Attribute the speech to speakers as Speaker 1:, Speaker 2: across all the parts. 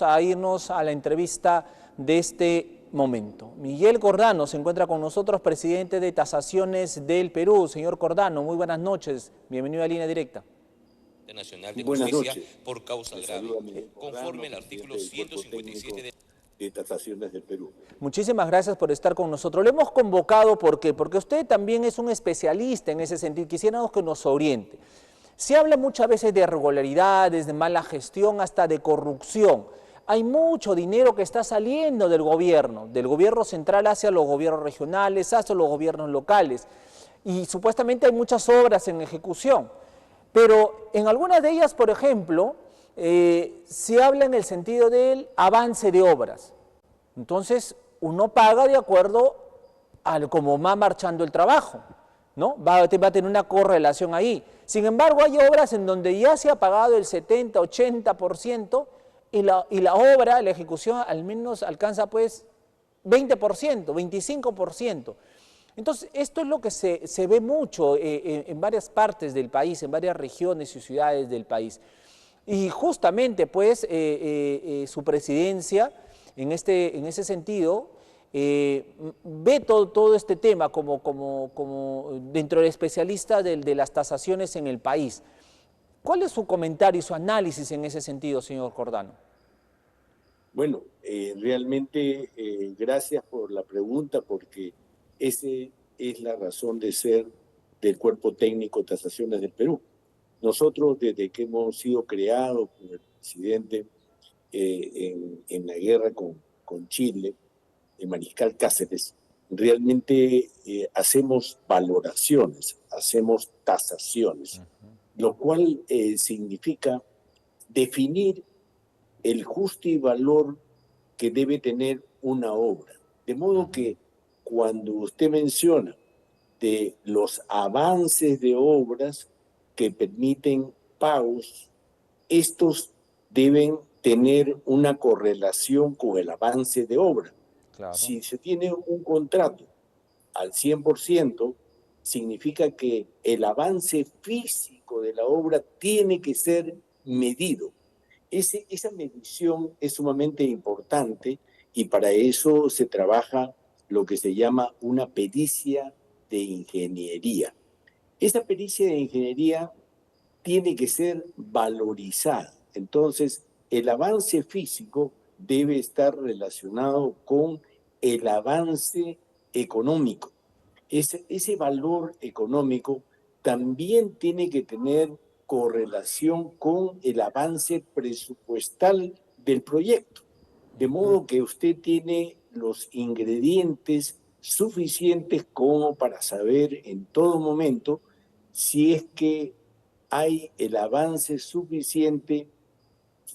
Speaker 1: vamos a irnos a la entrevista de este momento. Miguel Cordano se encuentra con nosotros, presidente de Tasaciones del Perú. Señor Cordano, muy buenas noches. Bienvenido a Línea Directa.
Speaker 2: Nacional de Justicia por causa grave, conforme al artículo 157
Speaker 3: de Tasaciones del Perú.
Speaker 1: Muchísimas gracias por estar con nosotros. Le hemos convocado, ¿por qué? Porque usted también es un especialista en ese sentido. Quisiéramos que nos oriente. Se habla muchas veces de irregularidades, de mala gestión, hasta de corrupción. Hay mucho dinero que está saliendo del gobierno central hacia los gobiernos regionales, hacia los gobiernos locales. Y supuestamente hay muchas obras en ejecución. Pero en algunas de ellas, por ejemplo, se habla en el sentido del avance de obras. Entonces, uno paga de acuerdo a cómo va marchando el trabajo, ¿no? Va a tener una correlación ahí. Sin embargo, hay obras en donde ya se ha pagado el 70, 80% y la obra, la ejecución, al menos alcanza pues 20%, 25%. Entonces, esto es lo que se ve mucho en varias partes del país, en varias regiones y ciudades del país. Y justamente, pues, su presidencia, en ese sentido, ve todo este tema como dentro del especialista de las tasaciones en el país. ¿Cuál es su comentario y su análisis en ese sentido, señor Cordano?
Speaker 3: Bueno, realmente gracias por la pregunta, porque esa es la razón de ser del Cuerpo Técnico de Tasaciones del Perú. Nosotros, desde que hemos sido creados por el presidente en la guerra con Chile, en Mariscal Cáceres, realmente hacemos valoraciones, hacemos tasaciones, lo cual significa definir el justo y valor que debe tener una obra. De modo que cuando usted menciona de los avances de obras que permiten pagos, estos deben tener una correlación con el avance de obra. Claro. Si se tiene un contrato al 100%, significa que el avance físico de la obra tiene que ser medido. Esa medición es sumamente importante y para eso se trabaja lo que se llama una pericia de ingeniería. Esa pericia de ingeniería tiene que ser valorizada. Entonces, el avance físico debe estar relacionado con el avance económico. Ese valor económico también tiene que tener correlación con el avance presupuestal del proyecto. De modo que usted tiene los ingredientes suficientes como para saber en todo momento si es que hay el avance suficiente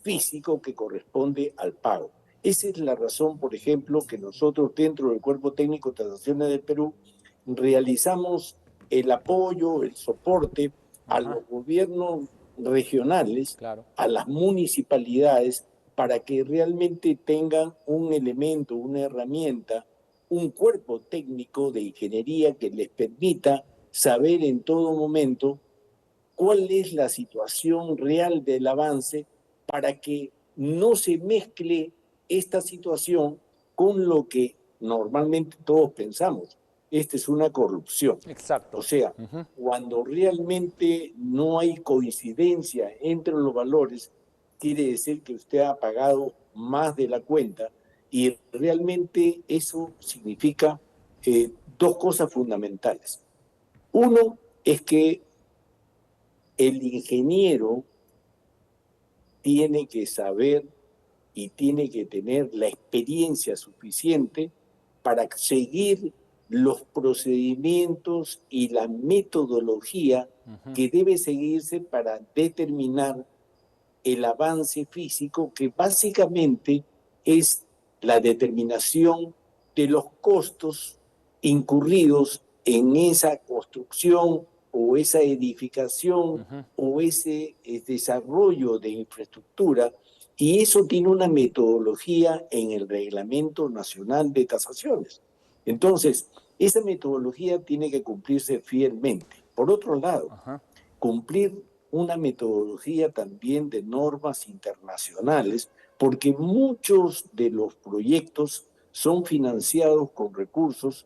Speaker 3: físico que corresponde al pago. Esa es la razón, por ejemplo, que nosotros dentro del Cuerpo Técnico de Tasaciones del Perú realizamos el apoyo, el soporte a los gobiernos regionales, claro, a las municipalidades, para que realmente tengan un elemento, una herramienta, un cuerpo técnico de ingeniería que les permita saber en todo momento cuál es la situación real del avance para que no se mezcle esta situación con lo que normalmente todos pensamos. Esta es una corrupción.
Speaker 1: Exacto.
Speaker 3: O sea, cuando realmente no hay coincidencia entre los valores, quiere decir que usted ha pagado más de la cuenta y realmente eso significa dos cosas fundamentales. Uno es que el ingeniero tiene que saber y tiene que tener la experiencia suficiente para seguir los procedimientos y la metodología que debe seguirse para determinar el avance físico, que básicamente es la determinación de los costos incurridos en esa construcción o esa edificación o ese desarrollo de infraestructura, y eso tiene una metodología en el Reglamento Nacional de Tasaciones. Entonces, esa metodología tiene que cumplirse fielmente. Por otro lado, cumplir una metodología también de normas internacionales, porque muchos de los proyectos son financiados con recursos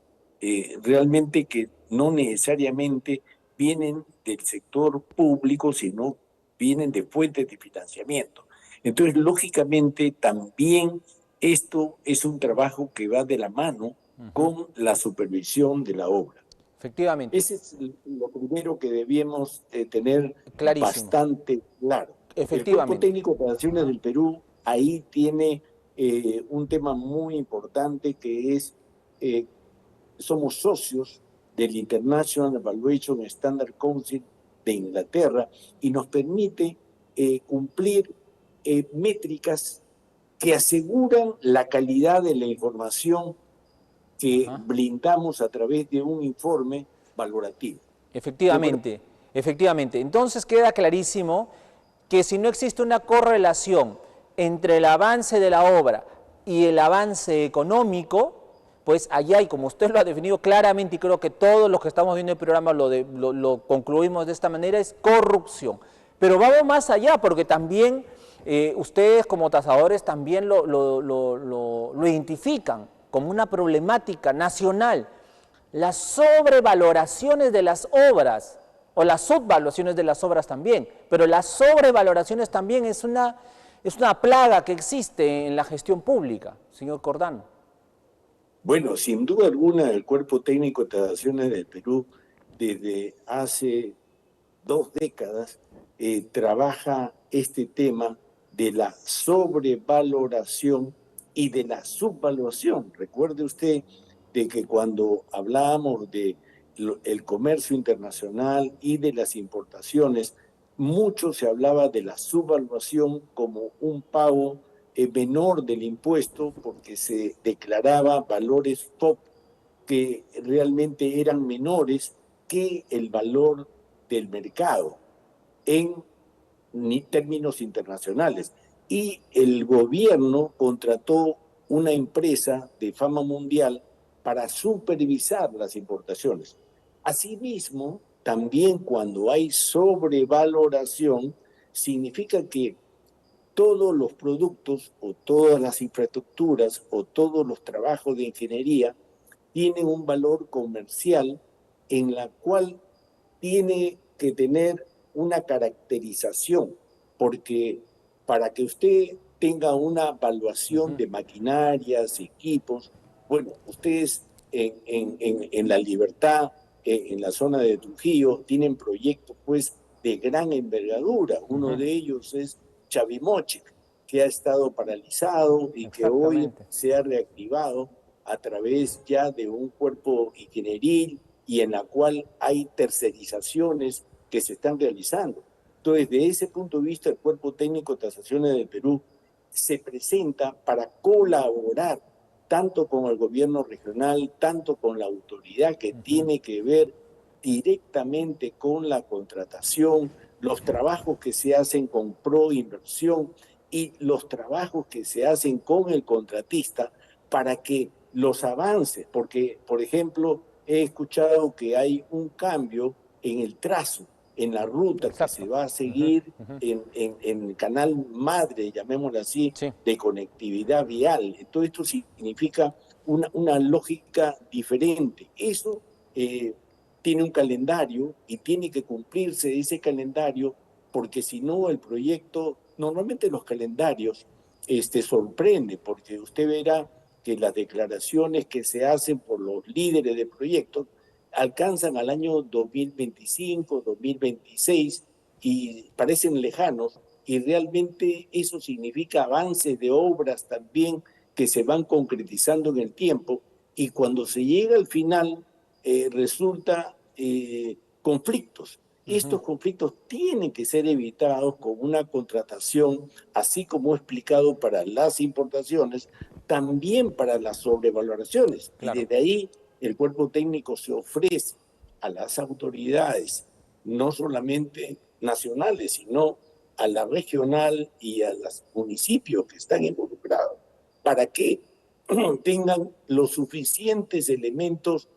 Speaker 3: realmente que no necesariamente vienen del sector público, sino vienen de fuentes de financiamiento. Entonces, lógicamente, también esto es un trabajo que va de la mano con la supervisión de la obra.
Speaker 1: Efectivamente,
Speaker 3: Ese es lo primero que debíamos tener
Speaker 1: clarísimo,
Speaker 3: bastante claro. El Cuerpo
Speaker 1: efectivamente.
Speaker 3: Técnico de Operaciones del Perú ahí tiene un tema muy importante que es, eh, somos socios del International Evaluation Standard Council de Inglaterra y nos permite cumplir métricas que aseguran la calidad de la información que
Speaker 1: Ajá.
Speaker 3: blindamos a través de un informe valorativo. ¿De acuerdo?
Speaker 1: Efectivamente, efectivamente. Entonces queda clarísimo que si no existe una correlación entre el avance de la obra y el avance económico, pues allá hay, como usted lo ha definido claramente, y creo que todos los que estamos viendo el programa lo concluimos de esta manera, es corrupción. Pero vamos más allá, porque también ustedes como tasadores también lo identifican como una problemática nacional, las sobrevaloraciones de las obras, o las subvaluaciones de las obras también, pero las sobrevaloraciones también es una plaga que existe en la gestión pública, señor Cordano.
Speaker 3: Bueno, sin duda alguna, el Cuerpo Técnico de Tasaciones del Perú, desde hace 2 décadas, trabaja este tema de la sobrevaloración y de la subvaluación. Recuerde usted de que cuando hablábamos de el comercio internacional y de las importaciones, mucho se hablaba de la subvaluación como un pago menor del impuesto porque se declaraba valores top que realmente eran menores que el valor del mercado en términos internacionales. Y el gobierno contrató una empresa de fama mundial para supervisar las importaciones. Asimismo, también cuando hay sobrevaloración, significa que todos los productos o todas las infraestructuras o todos los trabajos de ingeniería tienen un valor comercial en la cual tiene que tener una caracterización, porque para que usted tenga una evaluación de maquinarias, equipos, bueno, ustedes en La Libertad, en la zona de Trujillo, tienen proyectos pues de gran envergadura. Uno de ellos es Chavimoche, que ha estado paralizado y que hoy
Speaker 1: Exactamente.
Speaker 3: se ha reactivado a través ya de un cuerpo ingenieril y en la cual hay tercerizaciones que se están realizando. Entonces, de ese punto de vista, el Cuerpo Técnico de Tasaciones del Perú se presenta para colaborar tanto con el gobierno regional, tanto con la autoridad que tiene que ver directamente con la contratación, los trabajos que se hacen con Proinversión y los trabajos que se hacen con el contratista para que los avances, porque, por ejemplo, he escuchado que hay un cambio en el trazo, en la ruta que se
Speaker 1: Exacto.
Speaker 3: va a seguir en el canal madre, llamémoslo así,
Speaker 1: Sí.
Speaker 3: de conectividad vial. Todo esto significa una lógica diferente. Eso tiene un calendario y tiene que cumplirse ese calendario porque si no el proyecto, normalmente los calendarios sorprende porque usted verá que las declaraciones que se hacen por los líderes de proyectos alcanzan al año 2025, 2026 y parecen lejanos y realmente eso significa avances de obras también que se van concretizando en el tiempo y cuando se llega al final resulta conflictos. Estos conflictos tienen que ser evitados con una contratación, así como he explicado para las importaciones, también para las sobrevaloraciones. Y
Speaker 1: Claro.
Speaker 3: desde ahí el cuerpo técnico se ofrece a las autoridades, no solamente nacionales, sino a la regional y a los municipios que están involucrados, para que tengan los suficientes elementos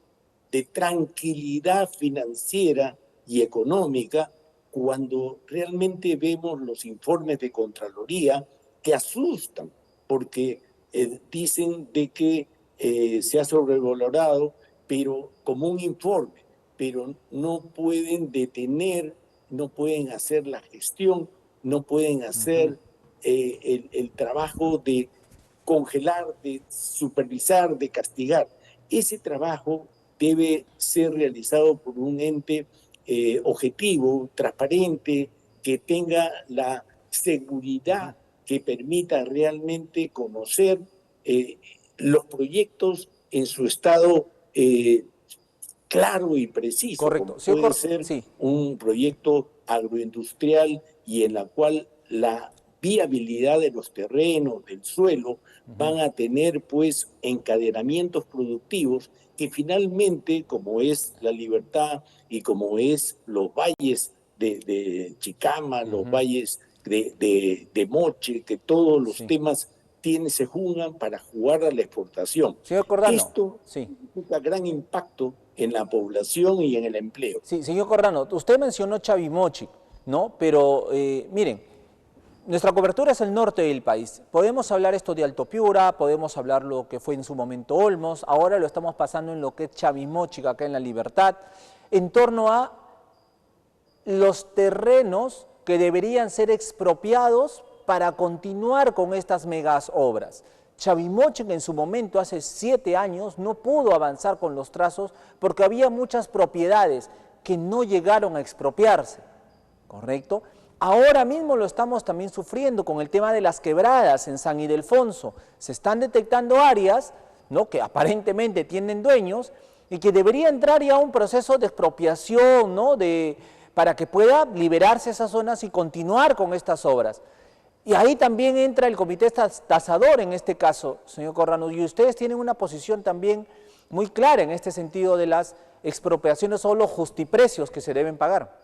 Speaker 3: de tranquilidad financiera y económica cuando realmente vemos los informes de Contraloría que asustan, porque dicen de que se ha sobrevalorado, pero como un informe, pero no pueden detener, no pueden hacer la gestión, no pueden hacer el trabajo de congelar, de supervisar, de castigar. Ese trabajo debe ser realizado por un ente objetivo, transparente, que tenga la seguridad que permita realmente conocer los proyectos en su estado claro y preciso,
Speaker 1: Correcto.
Speaker 3: como puede ser
Speaker 1: Sí.
Speaker 3: un proyecto agroindustrial y en la cual la viabilidad de los terrenos, del suelo, van a tener pues encadenamientos productivos que finalmente, como es La Libertad y como es los valles de Chicama, los valles de Moche, que todos los temas se juntan para jugar a la exportación.
Speaker 1: Señor Cordano.
Speaker 3: Esto significa gran impacto en la población y en el empleo.
Speaker 1: Sí, señor Cordano, usted mencionó Chavimochic, ¿no? Pero miren, nuestra cobertura es el norte del país. Podemos hablar esto de Alto Piura, podemos hablar lo que fue en su momento Olmos, ahora lo estamos pasando en lo que es Chavimochic, acá en La Libertad, en torno a los terrenos que deberían ser expropiados para continuar con estas megas obras. Chavimochic en su momento, hace 7 años, no pudo avanzar con los trazos porque había muchas propiedades que no llegaron a expropiarse, ¿correcto? Ahora mismo lo estamos también sufriendo con el tema de las quebradas en San Ildefonso. Se están detectando áreas, ¿no?, que aparentemente tienen dueños y que debería entrar ya un proceso de expropiación, ¿no?, para que pueda liberarse esas zonas y continuar con estas obras. Y ahí también entra el comité tasador en este caso, señor Cordano, y ustedes tienen una posición también muy clara en este sentido de las expropiaciones o los justiprecios que se deben pagar.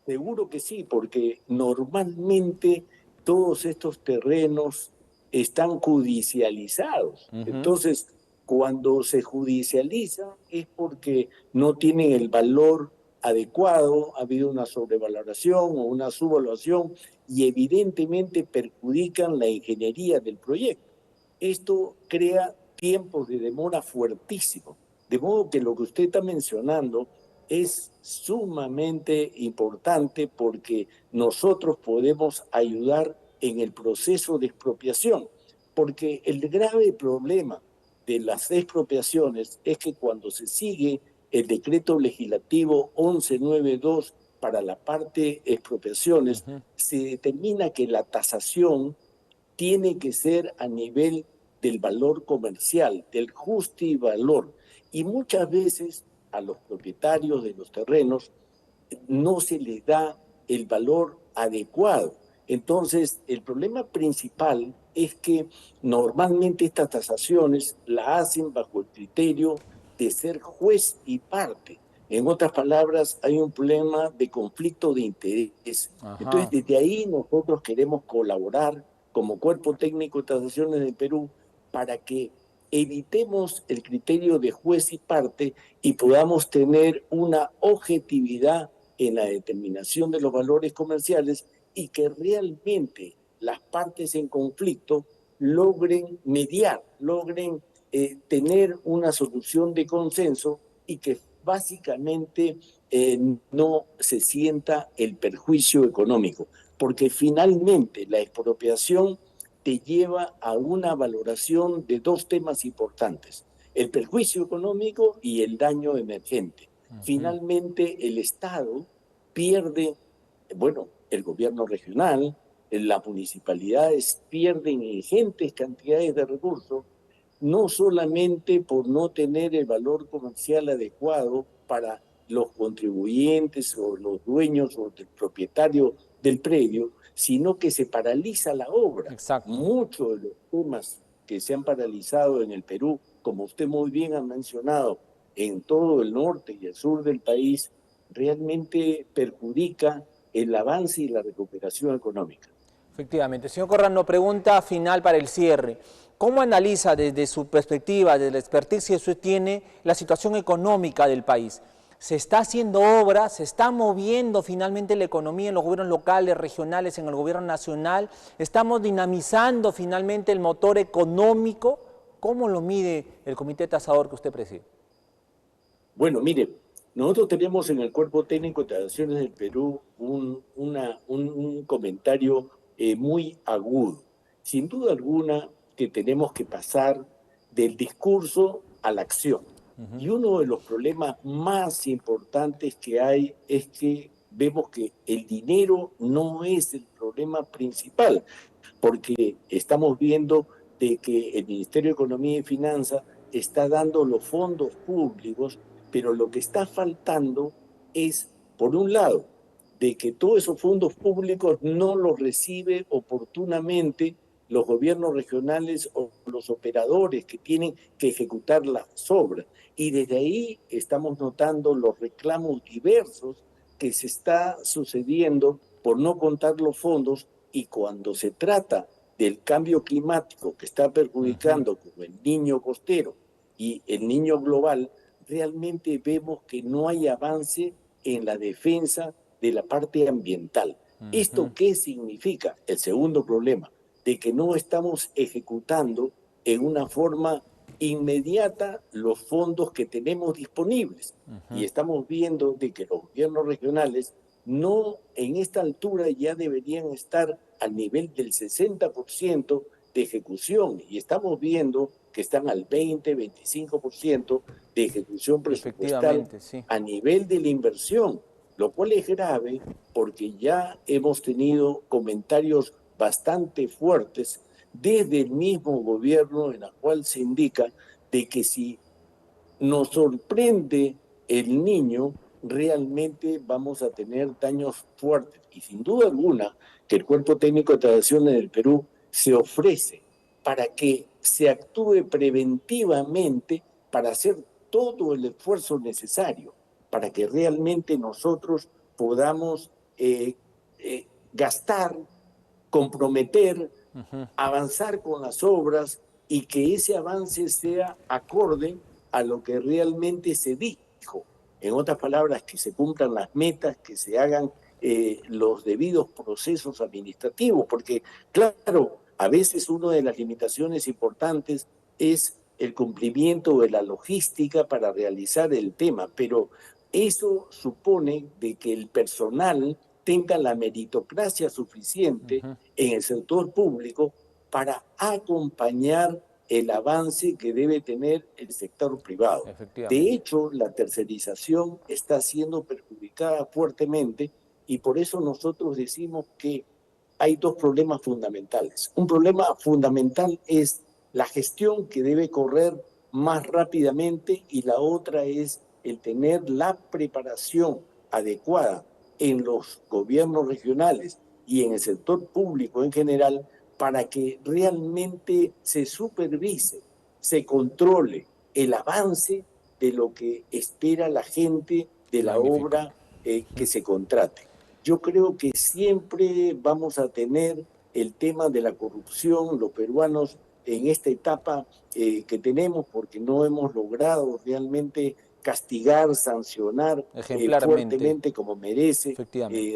Speaker 3: Seguro que sí, porque normalmente todos estos terrenos están judicializados. Entonces, cuando se judicializa es porque no tienen el valor adecuado, ha habido una sobrevaloración o una subvaluación y evidentemente perjudican la ingeniería del proyecto. Esto crea tiempos de demora fuertísimos, de modo que lo que usted está mencionando es sumamente importante porque nosotros podemos ayudar en el proceso de expropiación, porque el grave problema de las expropiaciones es que cuando se sigue el decreto legislativo 1192 para la parte expropiaciones, se determina que la tasación tiene que ser a nivel del valor comercial, del justivalor, y muchas veces a los propietarios de los terrenos no se les da el valor adecuado. Entonces, el problema principal es que normalmente estas tasaciones la hacen bajo el criterio de ser juez y parte. En otras palabras, hay un problema de conflicto de interés. Entonces, desde ahí nosotros queremos colaborar como Cuerpo Técnico de Tasaciones del Perú para que evitemos el criterio de juez y parte y podamos tener una objetividad en la determinación de los valores comerciales y que realmente las partes en conflicto logren mediar, logren tener una solución de consenso y que básicamente no se sienta el perjuicio económico, porque finalmente la expropiación te lleva a una valoración de 2 temas importantes, el perjuicio económico y el daño emergente. Finalmente el Estado pierde, bueno, el gobierno regional, las municipalidades pierden ingentes cantidades de recursos, no solamente por no tener el valor comercial adecuado para los contribuyentes o los dueños o el propietario del predio, sino que se paraliza la obra.
Speaker 1: Exacto.
Speaker 3: Muchos de los temas que se han paralizado en el Perú, como usted muy bien ha mencionado, en todo el norte y el sur del país, realmente perjudica el avance y la recuperación económica.
Speaker 1: Efectivamente. Señor Cordano, pregunta final para el cierre. ¿Cómo analiza desde su perspectiva, desde la experticia que usted tiene, la situación económica del país? se está haciendo obra, se está moviendo finalmente la economía en los gobiernos locales, regionales, en el gobierno nacional, estamos dinamizando finalmente el motor económico. ¿Cómo lo mide el comité tasador que usted preside?
Speaker 3: Bueno, mire, nosotros tenemos en el Cuerpo Técnico de Tasaciones del Perú un comentario muy agudo. Sin duda alguna que tenemos que pasar del discurso a la acción. Y uno de los problemas más importantes que hay es que vemos que el dinero no es el problema principal, porque estamos viendo de que el Ministerio de Economía y Finanzas está dando los fondos públicos, pero lo que está faltando es, por un lado, de que todos esos fondos públicos no los recibe oportunamente los gobiernos regionales o los operadores que tienen que ejecutar las obras. Y desde ahí estamos notando los reclamos diversos que se está sucediendo por no contar los fondos, y cuando se trata del cambio climático que está perjudicando como el Niño costero y el Niño global, realmente vemos que no hay avance en la defensa de la parte ambiental. ¿Esto qué significa? El segundo problema, de que no estamos ejecutando en una forma inmediata los fondos que tenemos disponibles. Y estamos viendo de que los gobiernos regionales no en esta altura ya deberían estar al nivel del 60% de ejecución, y estamos viendo que están al 20-25% de ejecución presupuestal sí, a nivel de la inversión, lo cual es grave porque ya hemos tenido comentarios bastante fuertes desde el mismo gobierno en la cual se indica de que si nos sorprende el Niño, realmente vamos a tener daños fuertes. Y sin duda alguna que el Cuerpo Técnico de Tasaciones del Perú se ofrece para que se actúe preventivamente, para hacer todo el esfuerzo necesario para que realmente nosotros podamos gastar, comprometer, avanzar con las obras, y que ese avance sea acorde a lo que realmente se dijo. En otras palabras, que se cumplan las metas, que se hagan los debidos procesos administrativos, porque claro, a veces una de las limitaciones importantes es el cumplimiento de la logística para realizar el tema, pero eso supone de que el personal tenga la meritocracia suficiente en el sector público para acompañar el avance que debe tener el sector privado. De hecho, la tercerización está siendo perjudicada fuertemente, y por eso nosotros decimos que hay dos problemas fundamentales. Un problema fundamental es la gestión, que debe correr más rápidamente, y la otra es el tener la preparación adecuada en los gobiernos regionales y en el sector público en general, para que realmente se supervise, se controle el avance de lo que espera la gente de la obra que se contrate. Yo creo que siempre vamos a tener el tema de la corrupción, los peruanos en esta etapa que tenemos, porque no hemos logrado realmente castigar, sancionar fuertemente como merece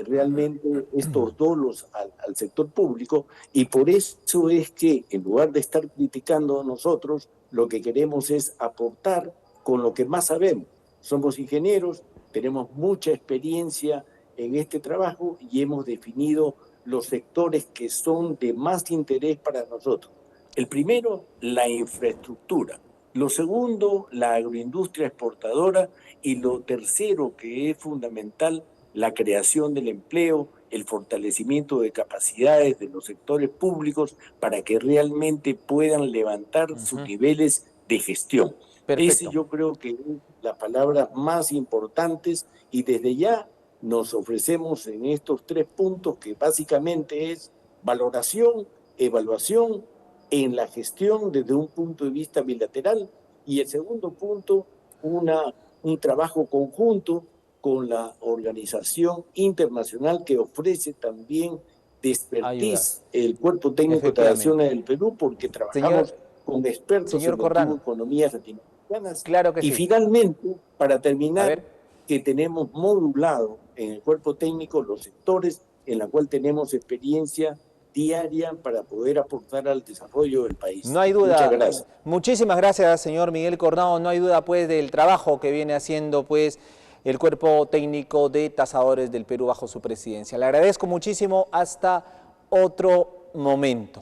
Speaker 3: realmente estos dolos al sector público, y por eso es que en lugar de estar criticando a nosotros, lo que queremos es aportar con lo que más sabemos. Somos ingenieros, tenemos mucha experiencia en este trabajo y hemos definido los sectores que son de más interés para nosotros. El primero, la infraestructura. Lo segundo, la agroindustria exportadora. Y lo tercero, que es fundamental, la creación del empleo, el fortalecimiento de capacidades de los sectores públicos para que realmente puedan levantar sus niveles de gestión. Ese yo creo que es la palabra más importantes, y desde ya nos ofrecemos en estos 3 puntos, que básicamente es valoración, evaluación en la gestión desde un punto de vista bilateral, y el segundo punto, un trabajo conjunto con la organización internacional que ofrece también de expertise el Cuerpo Técnico de Tasaciones del Perú, porque trabajamos con expertos en economías latinoamericanas.
Speaker 1: Claro que
Speaker 3: y finalmente, para terminar, que tenemos modulado en el cuerpo técnico los sectores en los cuales tenemos experiencia diaria para poder aportar al desarrollo del país.
Speaker 1: No hay duda.
Speaker 3: Muchas gracias.
Speaker 1: Muchísimas gracias, señor Miguel Coronado. No hay duda, pues, del trabajo que viene haciendo, pues, el cuerpo técnico de tasadores del Perú bajo su presidencia. Le agradezco muchísimo. Hasta otro momento.